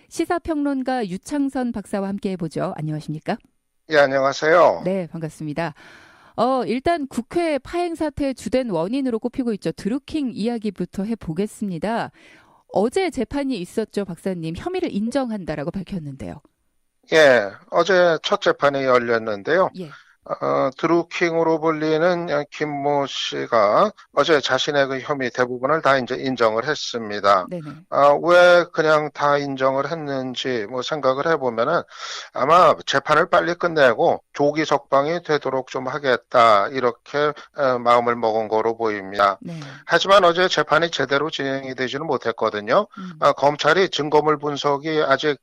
시사평론가 유창선 박사와 함께 해보죠. 안녕하십니까? 예, 안녕하세요. 네, 반갑습니다. 일단 국회 파행 사태의 주된 원인으로 꼽히고 있죠. 드루킹 이야기부터 해보겠습니다. 어제 재판이 있었죠, 박사님. 혐의를 인정한다라고 밝혔는데요. 예, 어제 첫 재판이 열렸는데요. 예, 드루킹으로 불리는 김모 씨가 어제 자신의 그 혐의 대부분을 다 이제 인정을 했습니다. 네네. 왜 그냥 다 인정을 했는지 뭐 생각을 해보면은 아마 재판을 빨리 끝내고 조기 석방이 되도록 좀 하겠다 이렇게 마음을 먹은 거로 보입니다. 네. 하지만 어제 재판이 제대로 진행이 되지는 못했거든요. 음, 검찰이 증거물 분석이 아직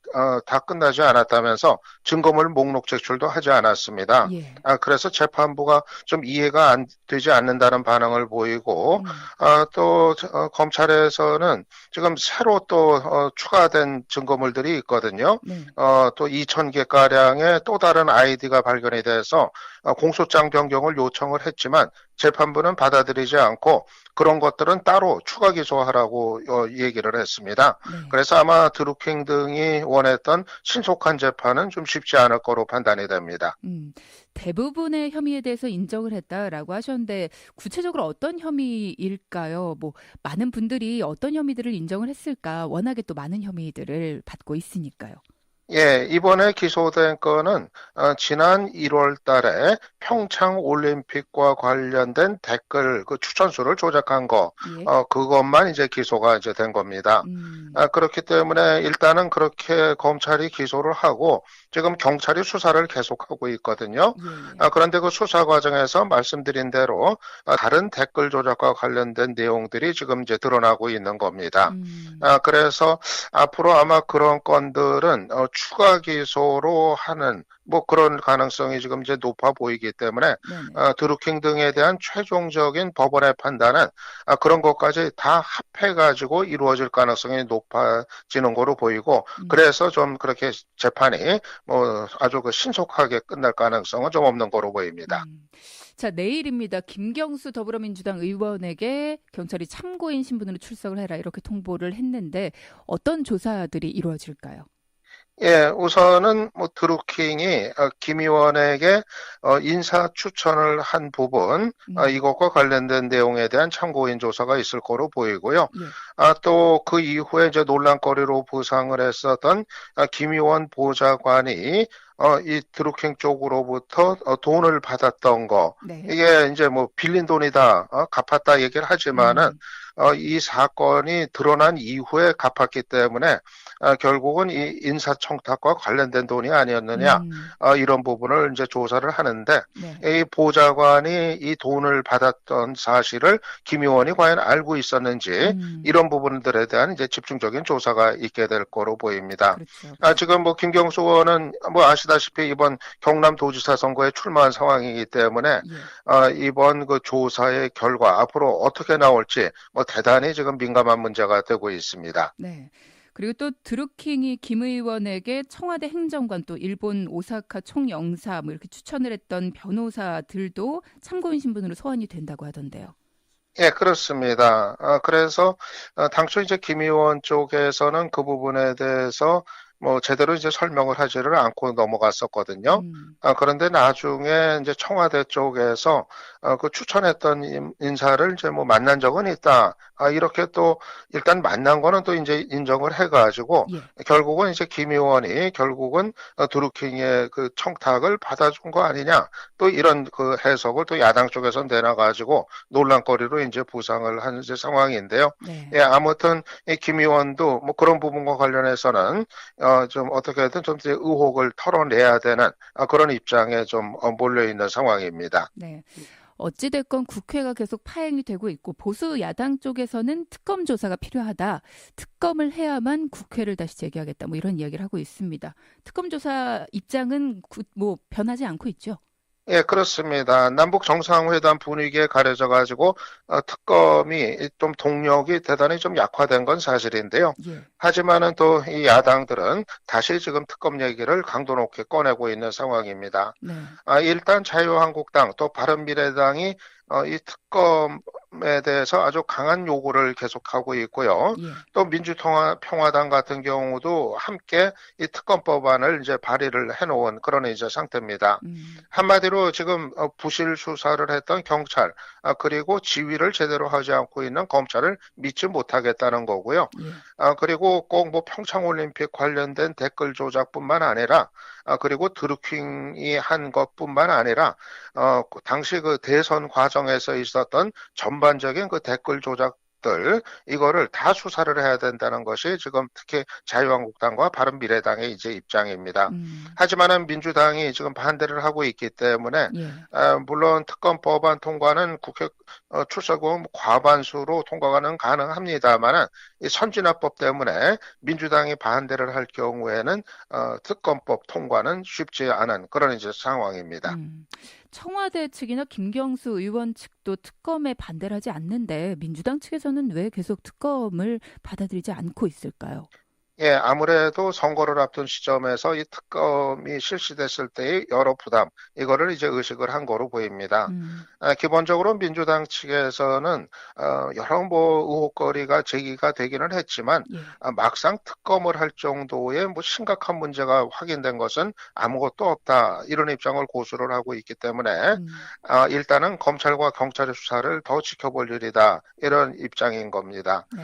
다 끝나지 않았다면서 증거물 목록 제출도 하지 않았습니다. 예. 그래서 재판부가 좀 이해가 안 되지 않는다는 반응을 보이고, 음, 또 검찰에서는 지금 새로 또 추가된 증거물들이 있거든요. 네. 또 2,000개 가량의 또 다른 아이디가 발견이 돼서 공소장 변경을 요청을 했지만 재판부는 받아들이지 않고 그런 것들은 따로 추가 기소하라고 얘기를 했습니다. 네. 그래서 아마 드루킹 등이 원했던 신속한 재판은 좀 쉽지 않을 거로 판단이 됩니다. 음, 대부분의 혐의에 대해서 인정을 했다라고 하셨는데 구체적으로 어떤 혐의일까요? 뭐 많은 분들이 어떤 혐의들을 인정을 했을까? 워낙에 또 많은 혐의들을 받고 있으니까요. 예, 이번에 기소된 건은 지난 1월 달에 평창 올림픽과 관련된 댓글 그 추천수를 조작한 거, 예. 그것만 이제 기소가 이제 된 겁니다. 음, 그렇기 때문에 일단은 그렇게 검찰이 기소를 하고 지금 경찰이 수사를 계속하고 있거든요. 예, 예. 그런데 그 수사 과정에서 말씀드린 대로 다른 댓글 조작과 관련된 내용들이 지금 이제 드러나고 있는 겁니다. 그래서 앞으로 아마 그런 건들은 추가 기소로 하는 뭐 그런 가능성이 지금 이제 높아 보이기 때문에 네네. 드루킹 등에 대한 최종적인 법원의 판단은 그런 것까지 다 합해가지고 이루어질 가능성이 높아지는 거로 보이고 음, 그래서 좀 그렇게 재판이 뭐 아주 그 신속하게 끝날 가능성은 좀 없는 거로 보입니다. 음. 자, 내일입니다. 김경수 더불어민주당 의원에게 경찰이 참고인 신분으로 출석을 해라 이렇게 통보를 했는데 어떤 조사들이 이루어질까요? 예, 우선은 뭐 드루킹이 김 의원에게 인사 추천을 한 부분 음, 이것과 관련된 내용에 대한 참고인 조사가 있을 거로 보이고요. 예. 또 그 이후에 이제 논란거리로 부상을 했었던 김 의원 보좌관이 이 드루킹 쪽으로부터 돈을 받았던 거 네. 이게 이제 뭐 빌린 돈이다, 갚았다 얘기를 하지만은 음, 이 사건이 드러난 이후에 갚았기 때문에 결국은 이 인사청탁과 관련된 돈이 아니었느냐 음, 이런 부분을 이제 조사를 하는데 네. 이 보좌관이 이 돈을 받았던 사실을 김 의원이 과연 알고 있었는지 음, 이런 부분들에 대한 이제 집중적인 조사가 있게 될 거로 보입니다. 그렇죠. 지금 뭐 김경수 의원은 뭐 아시다시피 이번 경남도지사 선거에 출마한 상황이기 때문에 예. 이번 그 조사의 결과 앞으로 어떻게 나올지 뭐 대단히 지금 민감한 문제가 되고 있습니다. 네. 그리고 또 드루킹이 김 의원에게 청와대 행정관 또 일본 오사카 총영사 뭐 이렇게 추천을 했던 변호사들도 참고인 신분으로 소환이 된다고 하던데요. 예, 그렇습니다. 그래서 당초 이제 김 의원 쪽에서는 그 부분에 대해서 뭐 제대로 이제 설명을 하지를 않고 넘어갔었거든요. 음, 그런데 나중에 이제 청와대 쪽에서 그 추천했던 인사를 이제 뭐 만난 적은 있다. 이렇게 또 일단 만난 거는 또 이제 인정을 해가지고 예. 결국은 이제 김 의원이 결국은 드루킹의 그 청탁을 받아준 거 아니냐. 또 이런 그 해석을 또 야당 쪽에서 내놔가지고 논란거리로 이제 부상을 한 이제 상황인데요. 네. 예, 아무튼 이 김 의원도 뭐 그런 부분과 관련해서는 좀 어떻게든 좀 이제 의혹을 털어내야 되는 그런 입장에 좀 몰려 있는 상황입니다. 네. 어찌됐건 국회가 계속 파행이 되고 있고 보수 야당 쪽에서는 특검 조사가 필요하다. 특검을 해야만 국회를 다시 재개하겠다. 뭐 이런 이야기를 하고 있습니다. 특검 조사 입장은 뭐 변하지 않고 있죠. 예, 그렇습니다. 남북 정상회담 분위기에 가려져 가지고 특검이 좀 동력이 대단히 좀 약화된 건 사실인데요. 예. 하지만은 또 이 야당들은 다시 지금 특검 얘기를 강도 높게 꺼내고 있는 상황입니다. 네. 일단 자유한국당 또 바른미래당이 이 특검에 대해서 아주 강한 요구를 계속하고 있고요. 예. 또 민주평화당 같은 경우도 함께 이 특검법안을 이제 발의를 해놓은 그런 이제 상태입니다. 한마디로 지금 부실 수사를 했던 경찰, 그리고 지휘를 제대로 하지 않고 있는 검찰을 믿지 못하겠다는 거고요. 예. 그리고 꼭 뭐 평창올림픽 관련된 댓글 조작뿐만 아니라, 그리고 드루킹이 한 것뿐만 아니라, 당시 그 대선 과정에서 있었던 전반적인 그 댓글 조작들, 이거를 다 수사를 해야 된다는 것이 지금 특히 자유한국당과 바른미래당의 이제 입장입니다. 하지만은 민주당이 지금 반대를 하고 있기 때문에, 예. 물론 특검 법안 통과는 국회 출석은 과반수로 통과가 가능합니다만은 이 선진화법 때문에 민주당이 반대를 할 경우에는 특검법 통과는 쉽지 않은 그런 이제 상황입니다. 청와대 측이나 김경수 의원 측도 특검에 반대를 하지 않는데 민주당 측에서는 왜 계속 특검을 받아들이지 않고 있을까요? 예, 아무래도 선거를 앞둔 시점에서 이 특검이 실시됐을 때의 여러 부담, 이거를 이제 의식을 한 거로 보입니다. 기본적으로 민주당 측에서는 여러 뭐 의혹거리가 제기가 되기는 했지만 예. 막상 특검을 할 정도의 뭐 심각한 문제가 확인된 것은 아무것도 없다, 이런 입장을 고수를 하고 있기 때문에 일단은 검찰과 경찰의 수사를 더 지켜볼 일이다, 이런 입장인 겁니다. 네.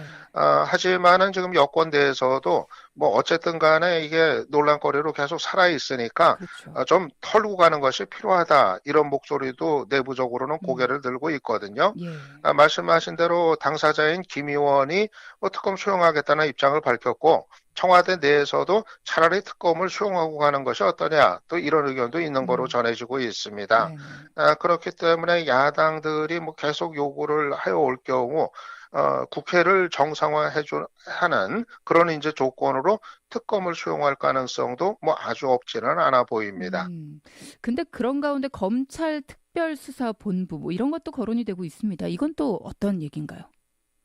하지만은 지금 여권 내에서도 뭐 어쨌든 간에 이게 논란거리로 계속 살아 있으니까 그렇죠. 좀 털고 가는 것이 필요하다, 이런 목소리도 내부적으로는 고개를 들고 있거든요. 예. 말씀하신 대로 당사자인 김 의원이 뭐 특검 수용하겠다는 입장을 밝혔고, 청와대 내에서도 차라리 특검을 수용하고 가는 것이 어떠냐, 또 이런 의견도 있는 거로 전해지고 있습니다. 그렇기 때문에 야당들이 뭐 계속 요구를 해올 경우 국회를 정상화하는 그런 이제 조건으로 특검을 수용할 가능성도 뭐 아주 없지는 않아 보입니다. 근데 그런 가운데 검찰 특별수사본부 뭐 이런 것도 거론이 되고 있습니다. 이건 또 어떤 얘기인가요?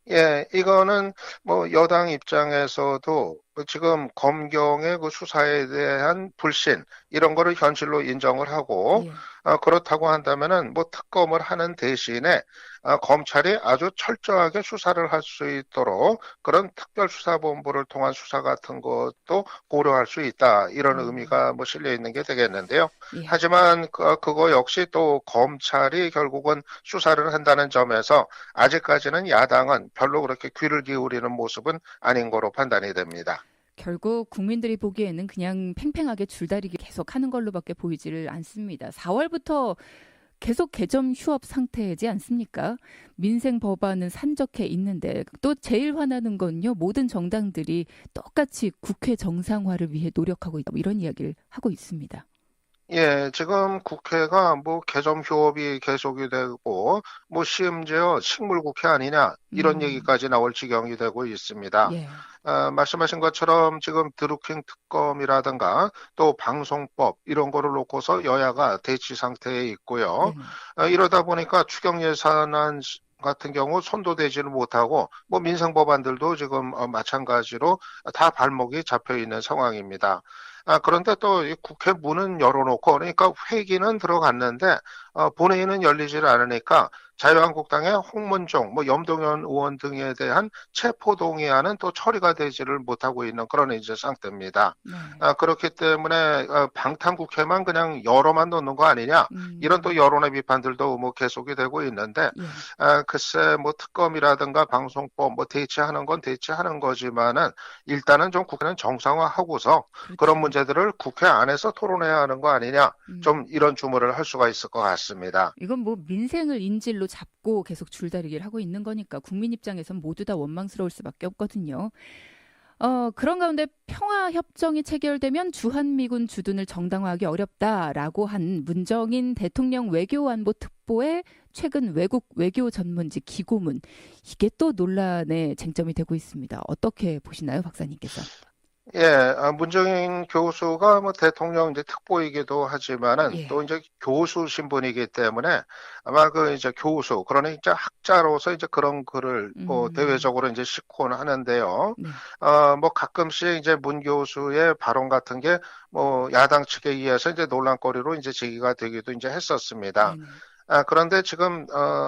예, 이거는 뭐 여당 입장에서도 지금 검경의 그 수사에 대한 불신, 이런 거를 현실로 인정을 하고, 예. 그렇다고 한다면은 뭐 특검을 하는 대신에 검찰이 아주 철저하게 수사를 할 수 있도록 그런 특별수사본부를 통한 수사 같은 것도 고려할 수 있다, 이런 의미가 뭐 실려 있는 게 되겠는데요. 예. 하지만 그거 역시 또 검찰이 결국은 수사를 한다는 점에서 아직까지는 야당은 별로 그렇게 귀를 기울이는 모습은 아닌 거로 판단이 됩니다. 결국 국민들이 보기에는 그냥 팽팽하게 줄다리기 계속 하는 걸로밖에 보이지를 않습니다. 4월부터 계속 개점 휴업 상태이지 않습니까? 민생 법안은 산적해 있는데 또 제일 화나는 건요. 모든 정당들이 똑같이 국회 정상화를 위해 노력하고 있다, 이런 이야기를 하고 있습니다. 예, 지금 국회가 뭐 개점 휴업이 계속이 되고 뭐 심지어 식물국회 아니냐, 이런 얘기까지 나올 지경이 되고 있습니다. 예. 말씀하신 것처럼 지금 드루킹 특검이라든가 또 방송법, 이런 거를 놓고서 여야가 대치 상태에 있고요. 이러다 보니까 추경 예산안 같은 경우 손도 대지를 못하고 뭐 민생 법안들도 지금 마찬가지로 다 발목이 잡혀 있는 상황입니다. 그런데 또 이 국회 문은 열어놓고, 그러니까 회기는 들어갔는데 본회의는 열리질 않으니까 자유한국당의 홍문종, 뭐 염동연 의원 등에 대한 체포동의안은 또 처리가 되지를 못하고 있는 그런 이제 상태입니다. 그렇기 때문에 방탄국회만 그냥 열어만 놓는 거 아니냐, 이런 또 여론의 비판들도 뭐 계속이 되고 있는데, 글쎄 뭐 특검이라든가 방송법 뭐 대체하는 건 대체하는 거지만은 일단은 좀 국회는 정상화하고서 그렇죠. 그런 문제들을 국회 안에서 토론해야 하는 거 아니냐, 좀 이런 주문을 할 수가 있을 것 같습니다. 이건 뭐 민생을 인질로 잡고 계속 줄다리기를 하고 있는 거니까 국민 입장에선 모두 다 원망스러울 수밖에 없거든요. 그런 가운데 평화협정이 체결되면 주한미군 주둔을 정당화하기 어렵다라고 한 문정인 대통령 외교안보 특보의 최근 외국 외교 전문지 기고문, 이게 또 논란의 쟁점이 되고 있습니다. 어떻게 보시나요, 박사님께서? 예, 문정인 교수가 뭐 대통령 이제 특보이기도 하지만은 예. 또 이제 교수 신분이기 때문에 아마 그 이제 교수, 그러니 이제 학자로서 이제 그런 글을 뭐 대외적으로 이제 싣곤 하는데요. 뭐 가끔씩 이제 문 교수의 발언 같은 게 뭐 야당 측에 의해서 이제 논란거리로 이제 제기가 되기도 이제 했었습니다. 그런데 지금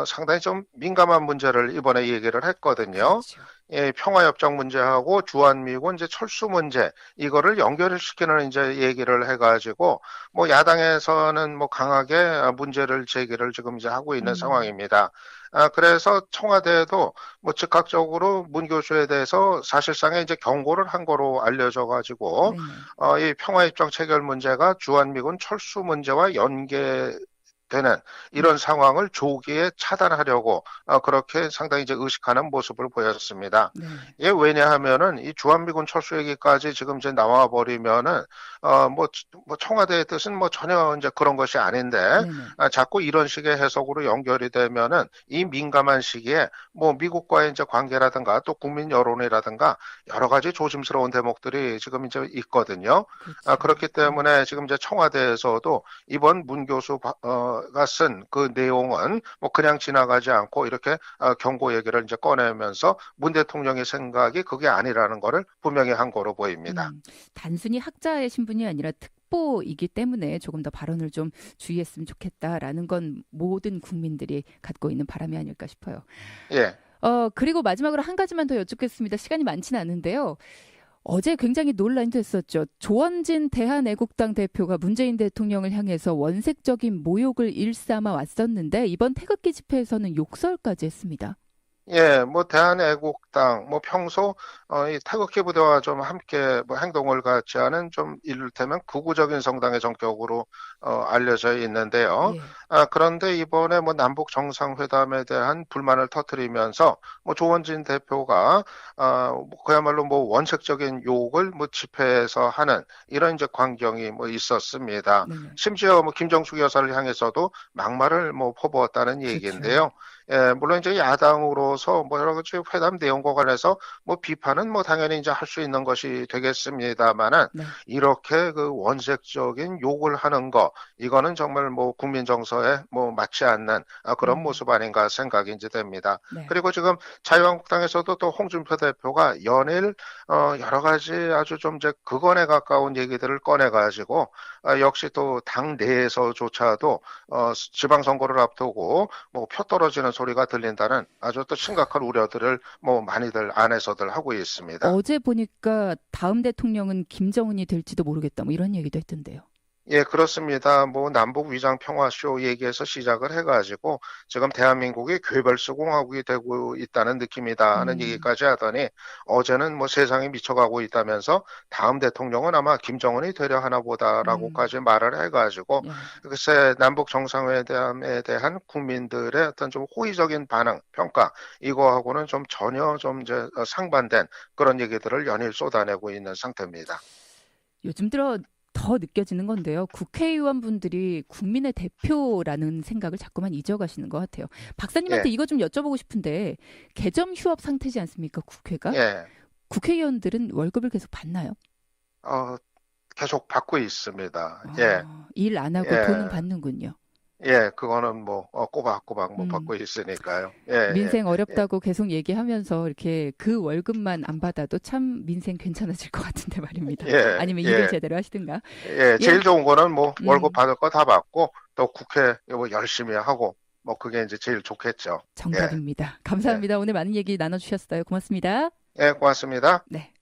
상당히 좀 민감한 문제를 이번에 얘기를 했거든요. 그렇죠. 예, 평화협정 문제하고 주한미군 이제 철수 문제 이거를 연결을 시키는 이제 얘기를 해가지고 뭐 야당에서는 뭐 강하게 문제를 제기를 지금 이제 하고 있는 상황입니다. 그래서 청와대에도 뭐 즉각적으로 문 교수에 대해서 사실상의 이제 경고를 한 거로 알려져 가지고 네네. 이 평화협정 체결 문제가 주한미군 철수 문제와 연계 되는 이런 상황을 조기에 차단하려고 그렇게 상당히 이제 의식하는 모습을 보였습니다. 네. 이게 왜냐하면은 이 주한미군 철수 얘기까지 지금 이제 나와 버리면은 뭐 청와대의 뜻은 뭐 전혀 이제 그런 것이 아닌데 네네. 자꾸 이런 식의 해석으로 연결이 되면은 이 민감한 시기에 뭐 미국과의 이제 관계라든가 또 국민 여론이라든가 여러 가지 조심스러운 대목들이 지금 이제 있거든요. 그렇죠. 그렇기 때문에 지금 이제 청와대에서도 이번 문 교수가 쓴 그 내용은 뭐 그냥 지나가지 않고 이렇게 경고 얘기를 이제 꺼내면서 문 대통령의 생각이 그게 아니라는 거를 분명히 한 거로 보입니다. 단순히 학자의 신분이 아니라 특보이기 때문에 조금 더 발언을 좀 주의했으면 좋겠다라는 건 모든 국민들이 갖고 있는 바람이 아닐까 싶어요. 예. 그리고 마지막으로 한 가지만 더 여쭙겠습니다. 시간이 많지는 않은데요. 어제 굉장히 논란이 됐었죠. 조원진 대한애국당 대표가 문재인 대통령을 향해서 원색적인 모욕을 일삼아 왔었는데 이번 태극기 집회에서는 욕설까지 했습니다. 예, 뭐 대한애국당, 뭐 평소 이 태극기 부대와 좀 함께 뭐 행동을 같이 하는 좀 이를테면 극우적인 성당의 성격으로 알려져 있는데요. 예. 그런데 이번에 뭐 남북 정상회담에 대한 불만을 터뜨리면서 뭐 조원진 대표가 뭐 그야말로 뭐 원색적인 욕을 뭐 집회에서 하는 이런 이제 광경이 뭐 있었습니다. 네네. 심지어 뭐 김정숙 여사를 향해서도 막말을 뭐 퍼부었다는 그렇죠. 얘기인데요. 예, 물론 이제 야당으로서 뭐 여러 가지 회담 내용과 관해서 뭐 비판은 뭐 당연히 이제 할 수 있는 것이 되겠습니다만은 네. 이렇게 그 원색적인 욕을 하는 거 이거는 정말 뭐 국민 정서에 뭐 맞지 않는 그런 모습 아닌가 생각이 이제 됩니다. 네. 그리고 지금 자유한국당에서도 또 홍준표 대표가 연일 여러 가지 아주 좀 이제 극언에 가까운 얘기들을 꺼내가지고 역시 또 당 내에서조차도 지방선거를 앞두고 뭐 표 떨어지는 소리가 들린다는 아주 또 심각한 우려들을 뭐 많이들 안에서들 하고 있습니다. 어제 보니까 다음 대통령은 김정은이 될지도 모르겠다. 뭐 이런 얘기도 했던데요. 예, 그렇습니다. 뭐 남북 위장 평화쇼 얘기에서 시작을 해가지고 지금 대한민국이 괴벌수 공화국이 되고 있다는 느낌이다 하는 얘기까지 하더니 어제는 뭐 세상이 미쳐가고 있다면서 다음 대통령은 아마 김정은이 되려 하나 보다라고까지 말을 해가지고 예. 글쎄 남북 정상회담에 대한 국민들의 어떤 좀 호의적인 반응, 평가 이거하고는 좀 전혀 좀 이제 상반된 그런 얘기들을 연일 쏟아내고 있는 상태입니다. 요즘 들어 더 느껴지는 건데요. 국회의원분들이 국민의 대표라는 생각을 자꾸만 잊어가시는 것 같아요. 박사님한테 예. 이거 좀 여쭤보고 싶은데 개점 휴업 상태지 않습니까? 국회가? 예. 국회의원들은 월급을 계속 받나요? 계속 받고 있습니다. 예. 일 안 하고 예. 돈은 받는군요. 예, 그거는 뭐 꼬박꼬박 뭐 받고 있으니까요. 예, 민생 예, 어렵다고 계속 얘기하면서 이렇게 그 월급만 안 받아도 참 민생 괜찮아질 것 같은데 말입니다. 예, 아니면 예, 일을 제대로 하시든가. 예, 예. 제일 좋은 거는 뭐 월급 받을 거 다 받고 또 국회 뭐 열심히 하고 뭐 그게 이제 제일 좋겠죠. 정답입니다. 감사합니다. 오늘 많은 얘기 나눠주셨어요. 고맙습니다. 예, 고맙습니다. 네.